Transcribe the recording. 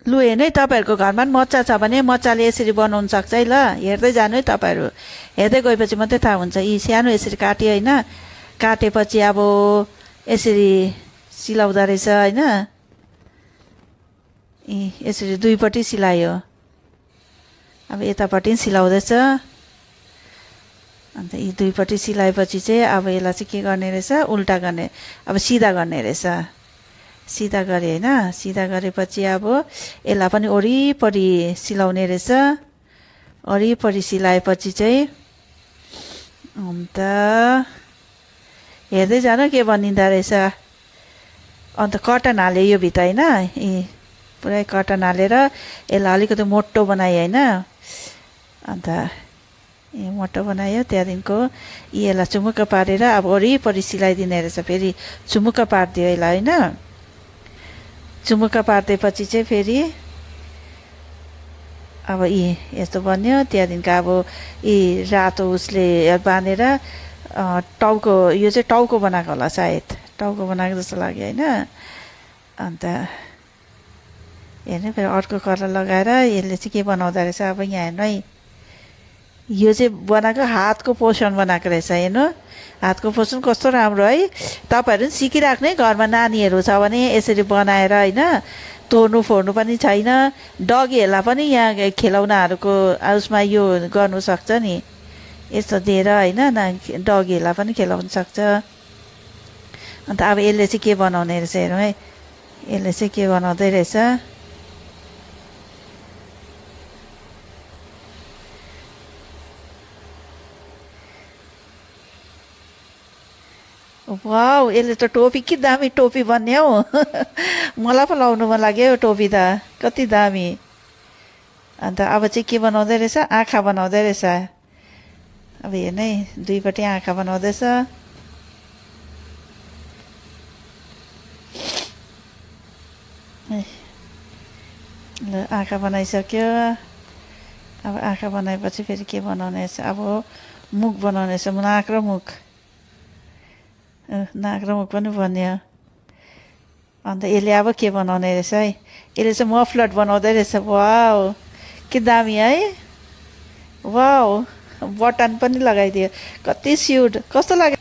लु हेर्नु है, तपाईँहरूको घरमा पनि मच्चा छ भने मच्चाले यसरी बनाउन सक्छ है। ल हेर्दै जानु है, तपाईँहरू हेर्दै गएपछि मात्रै थाहा हुन्छ। यी सानो यसरी काट्यो होइन, काटेपछि अब यसरी सिलाउँदो रहेछ होइन। यसरी दुईपट्टि सिलायो, अब यतापट्टि सिलाउँदैछ। अन्त यी दुईपट्टि सिलाएपछि चाहिँ अब यसलाई चाहिँ के गर्ने रहेछ, उल्टा गर्ने, अब सिधा गर्ने रहेछ। सिधा गरे होइन, सिधा गरेपछि अब यसलाई पनि वरिपरि सिलाउने रहेछ। वरिपरि सिलाएपछि चाहिँ अन्त हेर्दै जानु के बनिँदो रहेछ। अन्त कटन हाल्यो यो भित्र होइन, पुरै कटन हालेर यसलाई अलिकति मोटो बनायो होइन। अन्त मोटो बनायो, त्यहाँदेखिको यसलाई चुमुक्क पारेर अब वरिपरि सिलाइदिने रहेछ। फेरि चुमुक्क पारिदियो यसलाई होइन। चुमुक्क पारिदिएपछि चाहिँ फेरि अब यस्तो बन्यो। त्यहाँदेखिको अब रातो उसले बाँधेर टाउको, यो चाहिँ टाउको बनाएको होला सायद, टाउको बनाएको जस्तो लाग्यो होइन। अन्त हेर्नु फेरि अर्को कलर लगाएर यसले चाहिँ के बनाउँदो रहेछ। अब यहाँ हेर्नु है, यो चाहिँ बनाएको हातको पोषण बनाएको रहेछ। हेर्नु हातको पोषण कस्तो राम्रो है। तपाईँहरू पनि सिकिराख्नु है, घरमा नानीहरू छ भने यसरी बनाएर होइन। तोड्नु फोड्नु पनि छैन। डगीहरूलाई पनि यहाँ खेलौनाहरूको उसमा यो गर्नु सक्छ नि, यस्तो दिएर होइन, डगीहरूलाई पनि खेलाउनु सक्छ। अन्त अब यसले चाहिँ के बनाउने रहेछ हेरौँ है, यसले चाहिँ के बनाउँदै रहेछ। वाउ, यसले त टोपी कि दामी टोपी बन्ने हौ। मलाई पो लाउनु मन लाग्यो टोपी त, कति दामी। अन्त अब चाहिँ के बनाउँदै रहेछ, आँखा बनाउँदै रहेछ। अब हेर्नु है, दुईपट्टि आँखा बनाउँदैछ। ल आँखा बनाइसक्यो। अब आँखा बनाएपछि फेरि के बनाउने रहेछ, अब मुख बनाउने रहेछ, नाक र मुख। नाक र मुख पनि बन्यो। अन्त यसले अब के बनाउने रहेछ है, यसले चाहिँ मफलर बनाउँदै रहेछ। वाउ के दामी है। वाउ बटन पनि लगाइदियो, कति स्युट, कस्तो लाग्यो।